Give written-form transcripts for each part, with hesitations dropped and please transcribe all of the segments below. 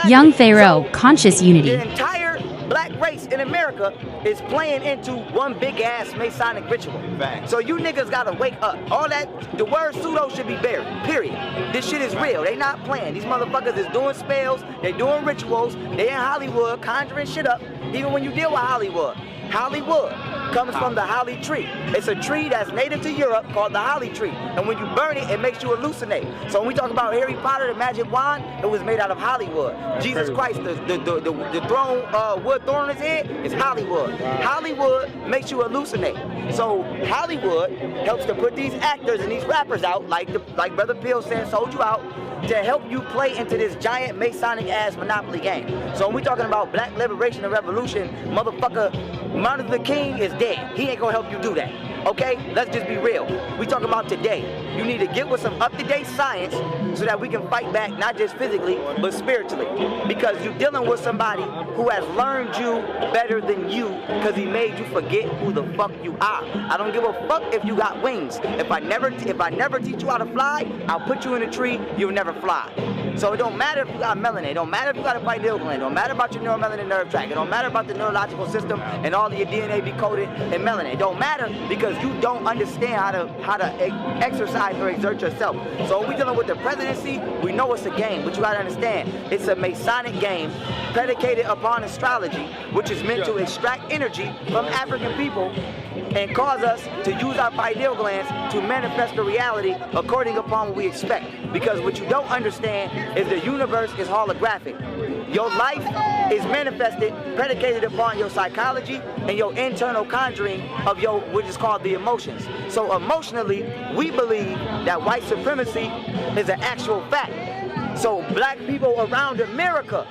Young Pharaoh, conscious unity. The entire black race in America is playing into one big ass Masonic ritual. Facts. So you niggas gotta wake up. All that, the word pseudo should be buried, period. This shit is real. They not playing. These motherfuckers is doing spells, they doing rituals, they in Hollywood conjuring shit up. Even when you deal with Hollywood. Hollywood comes from the holly tree. It's a tree that's native to Europe called the holly tree. And when you burn it, it makes you hallucinate. So when we talk about Harry Potter, the magic wand, it was made out of Hollywood. Jesus Christ, the throne, wood thorn on his head is Hollywood. Hollywood makes you hallucinate. So Hollywood helps to put these actors and these rappers out, like Brother Pill said, sold you out, to help you play into this giant Masonic ass Monopoly game. So when we talking about black liberation and revolution, motherfucker, Martin Luther King is dead. He ain't gonna help you do that. Okay? Let's just be real. We talking about today. You need to get with some up-to-date science so that we can fight back, not just physically, but spiritually. Because you're dealing with somebody who has learned you better than you because he made you forget who the fuck you are. I don't give a fuck if you got wings. If I never teach you how to fly, I'll put you in a tree, you'll never fly. So it don't matter if you got melanin, it don't matter if you got a pineal gland, it don't matter about your neuromelanin nerve tract, it don't matter about the neurological system and all of your DNA be coded in melanin. It don't matter because you don't understand how to exercise or exert yourself. So when we dealing with the presidency, we know it's a game, but you gotta understand, it's a Masonic game predicated upon astrology, which is meant to extract energy from African people and cause us to use our pineal glands to manifest the reality according upon what we expect. Because what you don't understand is the universe is holographic. Your life is manifested, predicated upon your psychology and your internal conjuring of your, which is called the emotions. So emotionally, we believe that white supremacy is an actual fact. So black people around America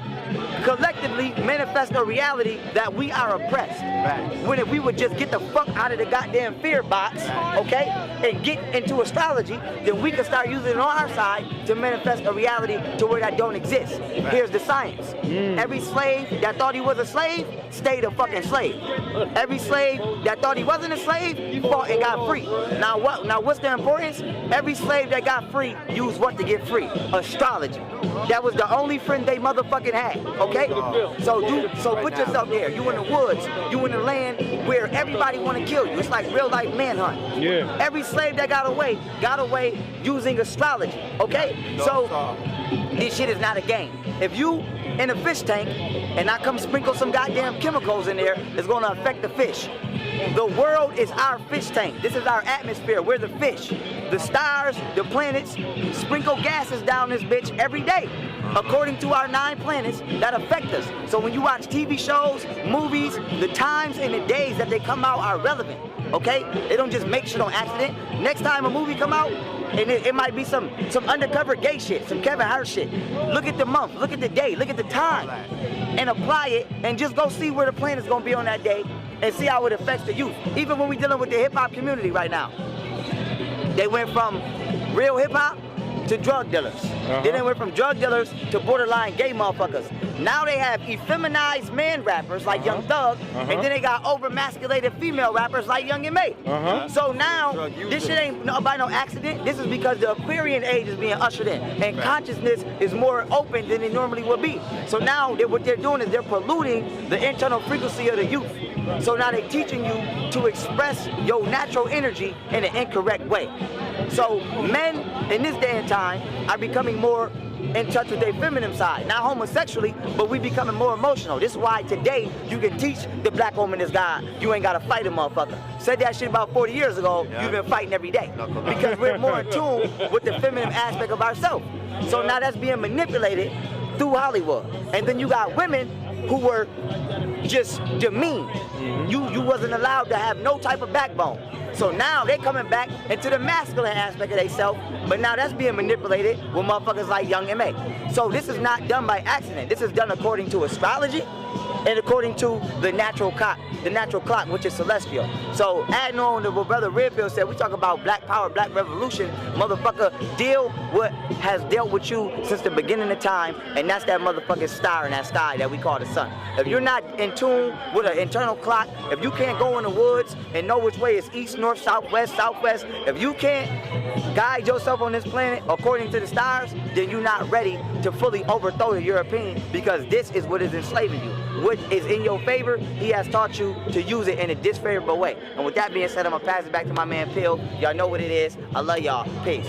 collectively manifest a reality that we are oppressed. When if we would just get the fuck out of the goddamn fear box, okay, and get into astrology, then we can start using it on our side to manifest a reality to where that don't exist. Here's the science. Every slave that thought he was a slave stayed a fucking slave. Every slave that thought he wasn't a slave fought and got free. Now what's the importance? Every slave that got free used what to get free? Astrology. That was the only friend they motherfucking had. Okay? So put yourself there. You in the woods. You in the land where everybody want to kill you. It's like real life manhunt. Yeah. Every slave that got away using astrology. Okay? So this shit is not a game. If you in a fish tank and I come sprinkle some goddamn chemicals in there, it's gonna affect the fish. The world is our fish tank. This is our atmosphere. We're the fish. The stars, the planets, sprinkle gases down this bitch every day, according to our 9 planets that affect us. So when you watch TV shows, movies, the times and the days that they come out are relevant, okay? They don't just make shit on accident. Next time a movie come out, and it might be some undercover gay shit, some Kevin Hart shit. Look at the month, look at the day, look at the time, and apply it, and just go see where the planet's gonna be on that day, and see how it affects the youth. Even when we're dealing with the hip-hop community right now. They went from real hip-hop to drug dealers. Then they went from drug dealers to borderline gay motherfuckers. Now they have effeminized man rappers like Young Thug, and then they got over-masculated female rappers like Young M.A. So now, this shit ain't by no accident. This is because the Aquarian age is being ushered in, and consciousness is more open than it normally would be. So now, what they're doing is they're polluting the internal frequency of the youth. So now they're teaching you to express your natural energy in an incorrect way. So men in this day and time are becoming more in touch with their feminine side, not homosexually, but we becoming more emotional. This is why today you can teach the black woman is God. You ain't gotta fight a motherfucker. Said that shit about 40 years ago, you've been fighting every day. Because we're more in tune with the feminine aspect of ourselves. So now that's being manipulated through Hollywood. And then you got women who were just demeaned. You wasn't allowed to have no type of backbone. So now they coming back into the masculine aspect of themselves, but now that's being manipulated with motherfuckers like Young M.A. So this is not done by accident. This is done according to astrology. and according to the natural clock, which is celestial. So adding on to what Brother Redfield said, we talk about black power, black revolution, motherfucker, deal what has dealt with you since the beginning of time, and that's that motherfucking star in that sky that we call the sun. If you're not in tune with an internal clock, if you can't go in the woods and know which way is east, north, southwest, if you can't guide yourself on this planet according to the stars, then you're not ready to fully overthrow the European, because this is what is enslaving you. What is in your favor, he has taught you to use it in a disfavorable way. And with that being said, I'm gonna pass it back to my man Pill. Y'all know what it is. I love y'all. Peace.